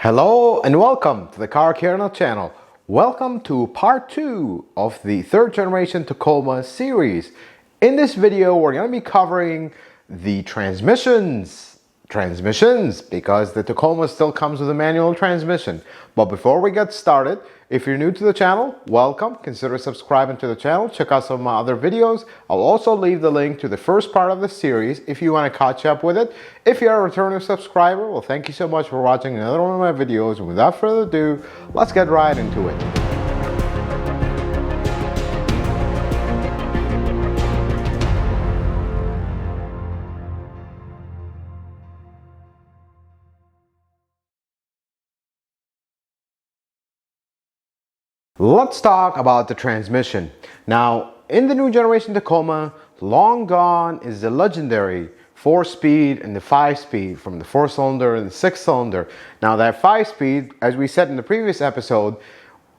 Hello and welcome to the Car Kernel channel. Welcome to part 2 of the third generation Tacoma series. In this video, we're going to be covering the transmissions because the Tacoma still comes with a manual transmission. But before we get started, if you're new to the channel, welcome. Consider subscribing to the channel. Check out some of my other videos. I'll also leave the link to the first part of the series if you want to catch up with it. If you're a returning subscriber, well, thank you so much for watching another one of my videos. And without further ado, let's get right into it. Let's talk about the transmission. Now, in the new generation Tacoma, long gone is the legendary 4-speed and the 5-speed from the 4-cylinder and the 6-cylinder. Now, that 5-speed, as we said in the previous episode,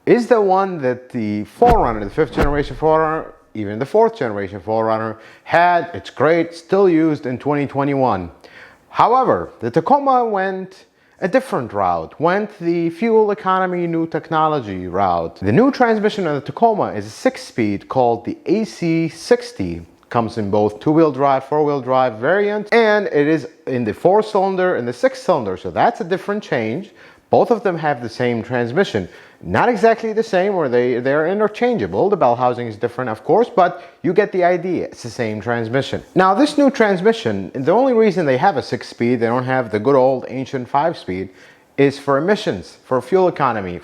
is the one that the Forerunner, the 5th generation Forerunner, even the 4th generation Forerunner had. It's great, still used in 2021. However, the Tacoma went a different route, went the fuel economy new technology route. The new transmission of the Tacoma is a 6-speed called the AC60. Comes in both 2-wheel drive, 4-wheel drive variant, and it is in the 4-cylinder and the 6-cylinder, so that's a different change. Both of them have the same transmission. Not exactly the same, or they're interchangeable. The bell housing is different, of course, but you get the idea. It's the same transmission. Now, this new transmission, the only reason they have a 6-speed, they don't have the good old ancient 5-speed, is for emissions, for fuel economy,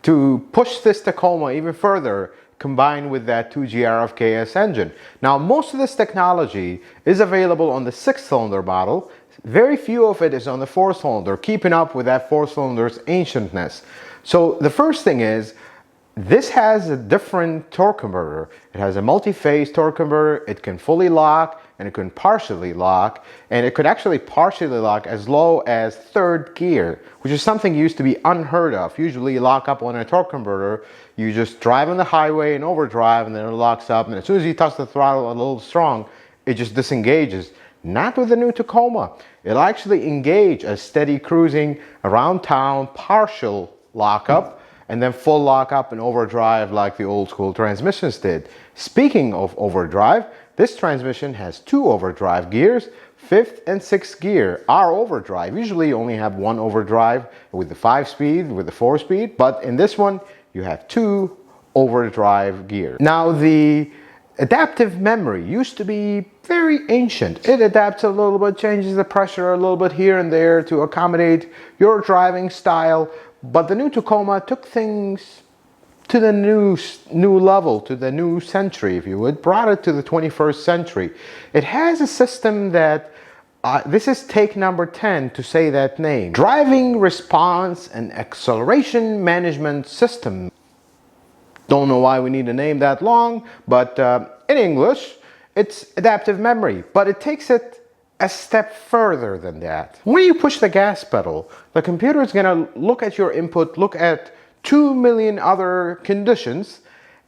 to push this Tacoma even further, combined with that 2G RFKS engine. Now, most of this technology is available on the 6-cylinder model. Very few of it is on the 4-cylinder, keeping up with that 4-cylinder's ancientness. So the first thing is, this has a different torque converter. It has a multi-phase torque converter. It can fully lock and it can partially lock, and it could actually partially lock as low as 3rd gear, which is something used to be unheard of. Usually you lock up on a torque converter, you just drive on the highway in overdrive and then it locks up, and as soon as you touch the throttle a little strong, it just disengages. Not with the new Tacoma. It'll actually engage as steady cruising around town, partial lockup, and then full lockup and overdrive like the old school transmissions did. Speaking of overdrive, this transmission has 2 overdrive gears. 5th and 6th gear are overdrive. Usually you only have 1 overdrive with the 5-speed, with the 4-speed, but in this one you have 2 overdrive gears. Now, the adaptive memory used to be very ancient. It adapts a little bit, changes the pressure a little bit here and there to accommodate your driving style. But the new Tacoma took things to the new level, to the new century, if you would, brought it to the 21st century. It has a system that, this is take number 10 to say that name, driving response and acceleration management system. Don't know why we need a name that long, but in English, it's adaptive memory, but it takes it a step further than that. When you push the gas pedal, the computer is going to look at your input, look at 2 million other conditions,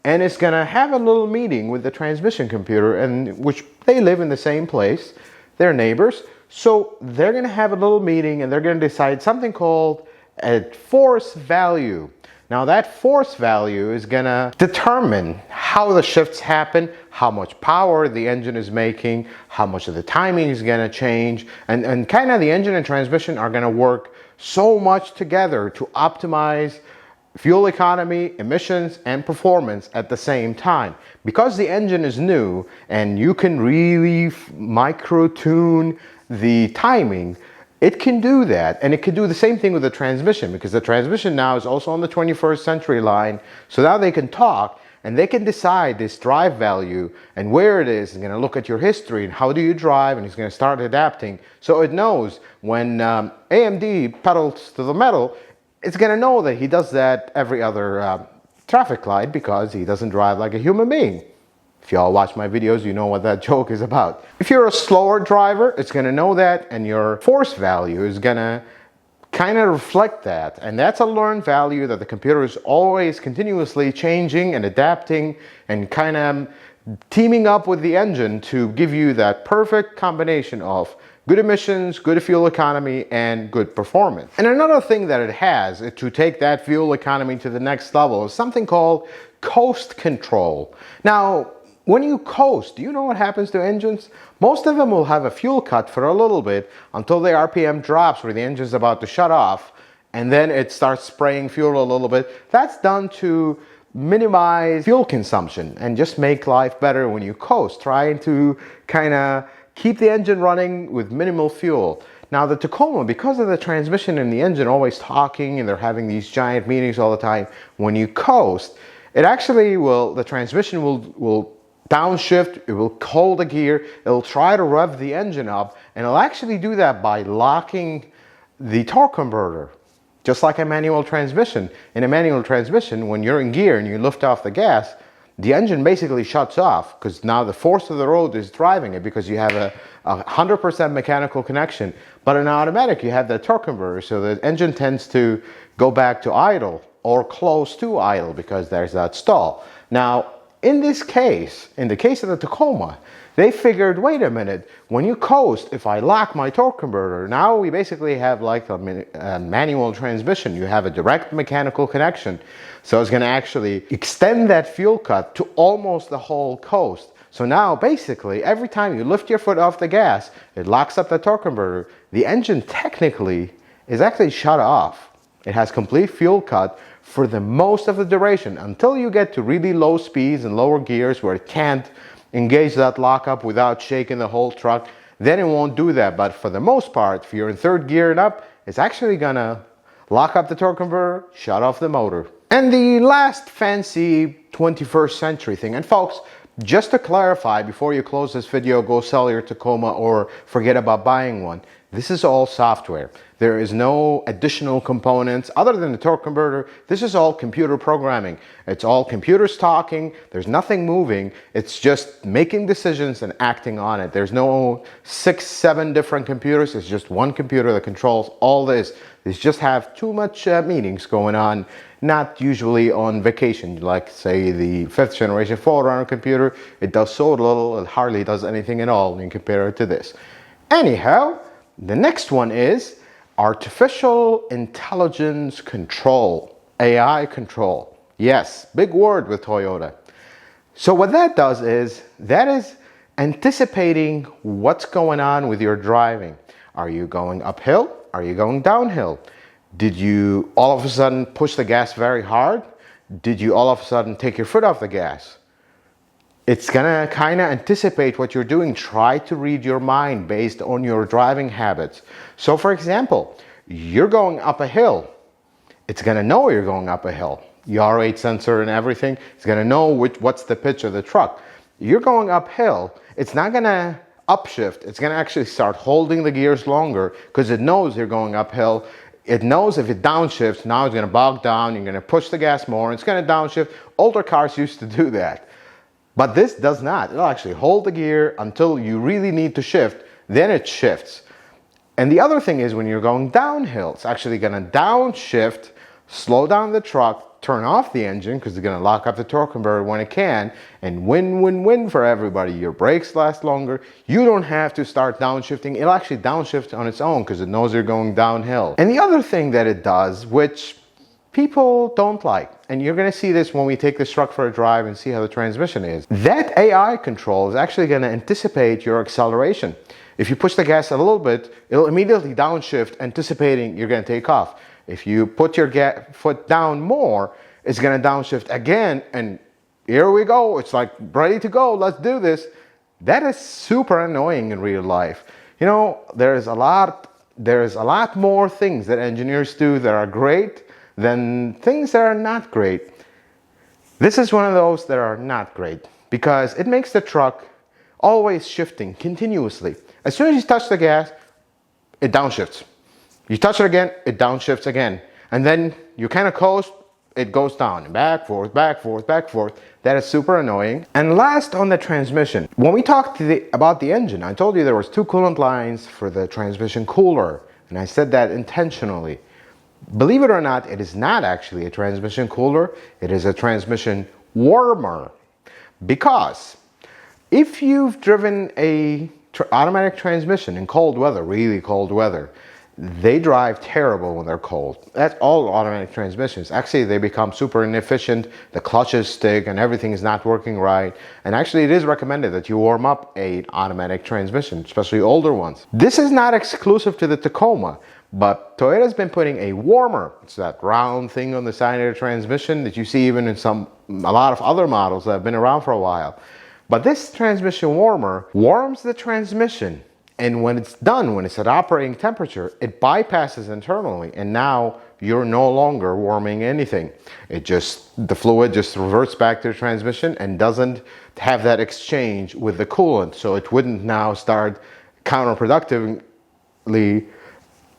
and it's going to have a little meeting with the transmission computer, and which they live in the same place, they're neighbors, so they're going to have a little meeting and they're going to decide something called a force value. Now, that force value is going to determine how the shifts happen, how much power the engine is making, how much of the timing is going to change, and kind of the engine and transmission are going to work so much together to optimize fuel economy, emissions, and performance at the same time. Because the engine is new and you can really micro-tune the timing, it can do that, and it can do the same thing with the transmission, because the transmission now is also on the 21st century line. So now they can talk and they can decide this drive value and where it is. It's going to look at your history and how do you drive, and it's going to start adapting. So it knows when AMD pedals to the metal, it's going to know that he does that every other traffic light because he doesn't drive like a human being. If y'all watch my videos, you know what that joke is about. If you're a slower driver, it's going to know that, and your force value is going to kind of reflect that. And that's a learned value that the computer is always continuously changing and adapting and kind of teaming up with the engine to give you that perfect combination of good emissions, good fuel economy, and good performance. And another thing that it has to take that fuel economy to the next level is something called coast control. Now, when you coast, do you know what happens to engines? Most of them will have a fuel cut for a little bit until the RPM drops where the engine's about to shut off, and then it starts spraying fuel a little bit. That's done to minimize fuel consumption and just make life better when you coast, trying to kind of keep the engine running with minimal fuel. Now the Tacoma, because of the transmission and the engine always talking and they're having these giant meetings all the time, when you coast, it actually will, the transmission will downshift, it will hold the gear, it'll try to rev the engine up, and it'll actually do that by locking the torque converter. Just like a manual transmission. In a manual transmission, when you're in gear and you lift off the gas, the engine basically shuts off because now the force of the road is driving it because you have a 100% mechanical connection. But in automatic, you have the torque converter, so the engine tends to go back to idle or close to idle because there's that stall. Now, in this case, in the case of the Tacoma, they figured, wait a minute, when you coast, if I lock my torque converter, now we basically have like a manual transmission. You have a direct mechanical connection. So it's going to actually extend that fuel cut to almost the whole coast. So now basically every time you lift your foot off the gas, it locks up the torque converter. The engine technically is actually shut off. It has complete fuel cut for the most of the duration until you get to really low speeds and lower gears where it can't engage that lockup without shaking the whole truck. Then it won't do that. But for the most part, if you're in third gear and up, it's actually gonna lock up the torque converter, shut off the motor. And the last fancy 21st century thing, and folks, just to clarify before you close this video, go sell your Tacoma or forget about buying one. This is all software. There is no additional components other than the torque converter. This is all computer programming. It's all computers talking. There's nothing moving. It's just making decisions and acting on it. There's no 6, 7 different computers. It's just one computer that controls all this. These just have too much meetings going on, not usually on vacation. Like say the 5th generation Forerunner computer, it does so little, it hardly does anything at all when you compare it to this. Anyhow, the next one is artificial intelligence control, AI control. Yes, big word with Toyota. So what that does is, that is anticipating what's going on with your driving. Are you going uphill? Are you going downhill? Did you all of a sudden push the gas very hard? Did you all of a sudden take your foot off the gas? It's gonna kind of anticipate what you're doing. Try to read your mind based on your driving habits. So for example, you're going up a hill. It's gonna know you're going up a hill. Your R8 sensor and everything, it's gonna know what's the pitch of the truck. You're going uphill, it's not gonna upshift. It's gonna actually start holding the gears longer because it knows you're going uphill. It knows if it downshifts, now it's gonna bog down, you're gonna push the gas more, it's gonna downshift. Older cars used to do that. But this does not. It'll actually hold the gear until you really need to shift, then it shifts. And the other thing is when you're going downhill, it's actually gonna downshift, slow down the truck, turn off the engine because it's gonna lock up the torque converter when it can, and win-win-win for everybody. Your brakes last longer. You don't have to start downshifting. It'll actually downshift on its own because it knows you're going downhill. And the other thing that it does, which people don't like, and you're going to see this when we take this truck for a drive and see how the transmission is. That AI control is actually going to anticipate your acceleration. If you push the gas a little bit, it'll immediately downshift, anticipating you're going to take off. If you put your foot down more, it's going to downshift again, and here we go. It's like ready to go. Let's do this. That is super annoying in real life. You know, there's a lot more things that engineers do that are great than things that are not great. This is one of those that are not great because it makes the truck always shifting continuously. As soon as you touch the gas, it downshifts. You touch it again, it downshifts again. And then you kind of coast, it goes down, back, forth, back, forth, back, forth. That is super annoying. And last on the transmission, when we talked about the engine, I told you there was 2 coolant lines for the transmission cooler. And I said that intentionally. Believe it or not, it is not actually a transmission cooler. It is a transmission warmer. Because if you've driven a automatic transmission in cold weather, really cold weather, they drive terrible when they're cold. That's all automatic transmissions. Actually, they become super inefficient. The clutches stick and everything is not working right. And actually, it is recommended that you warm up an automatic transmission, especially older ones. This is not exclusive to the Tacoma, but Toyota's been putting a warmer. It's that round thing on the side of the transmission that you see even in a lot of other models that have been around for a while. But this transmission warmer warms the transmission. And when it's done, when it's at operating temperature, it bypasses internally, and now you're no longer warming anything. The fluid just reverts back to the transmission and doesn't have that exchange with the coolant. So it wouldn't now start counterproductively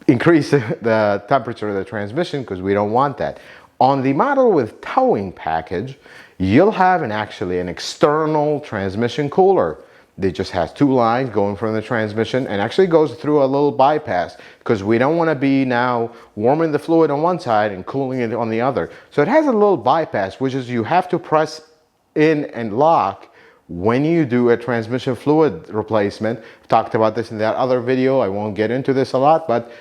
increase the temperature of the transmission, because we don't want that. On the model with towing package, you'll have actually an external transmission cooler. It just has two lines going from the transmission and actually goes through a little bypass, because we don't want to be now warming the fluid on one side and cooling it on the other. So it has a little bypass, which is you have to press in and lock when you do a transmission fluid replacement. I've talked about this in that other video. I won't get into this a lot, but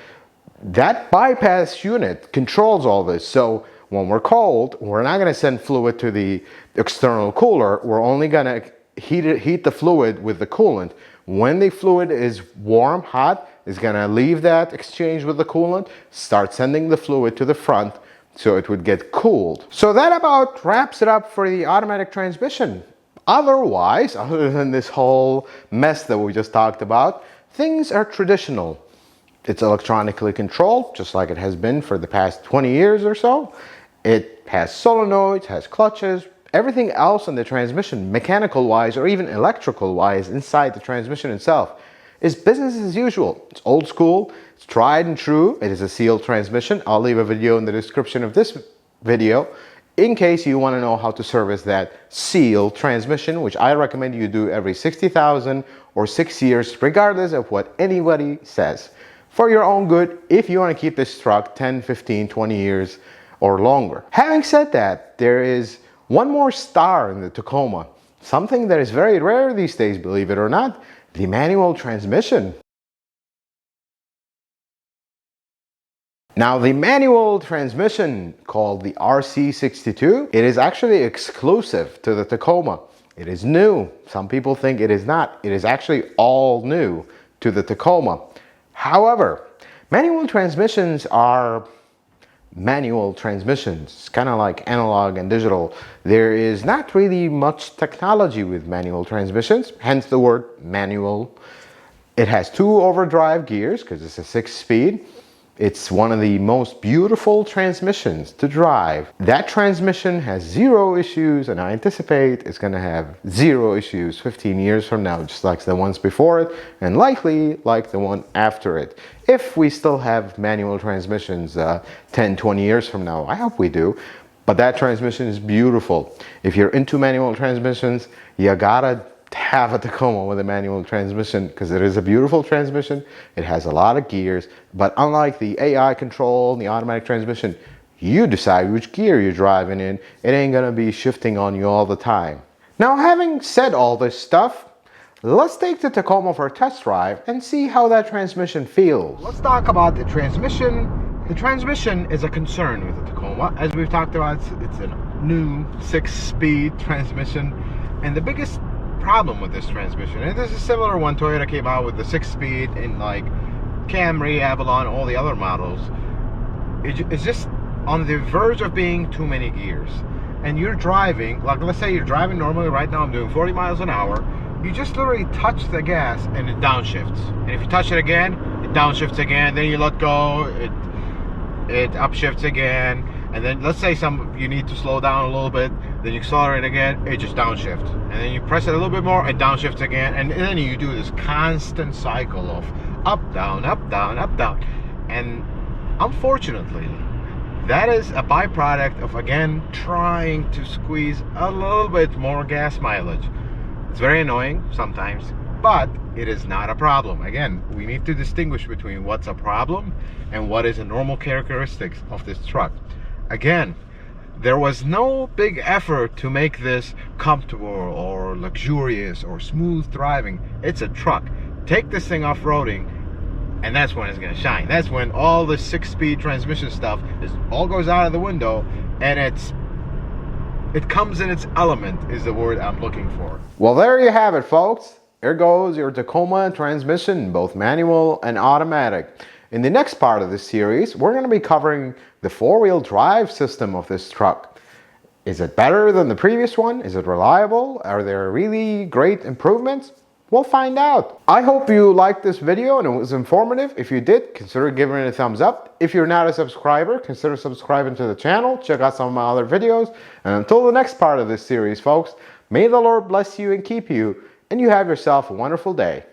that bypass unit controls all this. So when we're cold, we're not going to send fluid to the external cooler. We're only going to heat the fluid with the coolant. When the fluid is warm, hot, it's going to leave that exchange with the coolant, start sending the fluid to the front so it would get cooled. So that about wraps it up for the automatic transmission. Otherwise, other than this whole mess that we just talked about, things are traditional. It's electronically controlled, just like it has been for the past 20 years or so. It has solenoids, has clutches. Everything else in the transmission, mechanical wise or even electrical wise inside the transmission itself, is business as usual. It's old school, it's tried and true. It is a sealed transmission. I'll leave a video in the description of this video in case you want to know how to service that sealed transmission, which I recommend you do every 60,000 or 6 years, regardless of what anybody says, for your own good, if you want to keep this truck 10, 15, 20 years or longer. Having said that, there is one more star in the Tacoma, something that is very rare these days, believe it or not, the manual transmission. Now, the manual transmission, called the RC62, it is actually exclusive to the Tacoma. It is new. Some people think it is not. It is actually all new to the Tacoma. However, manual transmissions are manual transmissions. It's kind of like analog and digital. There is not really much technology with manual transmissions, hence the word manual. It has 2 overdrive gears because it's a 6-speed. It's one of the most beautiful transmissions to drive. That transmission has 0 issues, and I anticipate it's going to have 0 issues 15 years from now, just like the ones before it, and likely like the one after it. If we still have manual transmissions 10, 20 years from now, I hope we do. But that transmission is beautiful. If you're into manual transmissions, you gotta have a Tacoma with a manual transmission, because it is a beautiful transmission. It has a lot of gears, but unlike the AI control and the automatic transmission, you decide which gear you're driving in. It ain't gonna be shifting on you all the time. Now, having said all this stuff, let's take the Tacoma for a test drive and see how that transmission feels. Let's talk about the transmission. The transmission is a concern with the Tacoma. As we've talked about, it's a new 6-speed transmission, and the biggest problem with this transmission, and this is a similar one Toyota came out with, the 6-speed in like Camry, Avalon, all the other models, it's just on the verge of being too many gears. And you're driving, like let's say you're driving normally. Right now I'm doing 40 miles an hour. You just literally touch the gas and it downshifts, and if you touch it again, it downshifts again, then you let go, it upshifts again, and then let's say you need to slow down a little bit, then you accelerate again, it just downshifts, and then you press it a little bit more, it downshifts again, and then you do this constant cycle of up, down, up, down, up, down. And unfortunately, that is a byproduct of, again, trying to squeeze a little bit more gas mileage. It's very annoying sometimes, but it is not a problem. Again, we need to distinguish between what's a problem and what is a normal characteristics of this truck. Again, there was no big effort to make this comfortable or luxurious or smooth driving. It's a truck. take this thing off-roading, and that's when it's gonna shine. That's when all the 6-speed transmission stuff all goes out of the window, and it comes in its element, is the word I'm looking for. Well, there you have it, folks. There goes your Tacoma transmission, both manual and automatic. In the next part of this series, we're going to be covering the 4-wheel drive system of this truck. Is it better than the previous one? Is it reliable? Are there really great improvements? We'll find out. I hope you liked this video and it was informative. If you did, consider giving it a thumbs up. If you're not a subscriber, consider subscribing to the channel. Check out some of my other videos. And until the next part of this series, folks, may the Lord bless you and keep you, and you have yourself a wonderful day.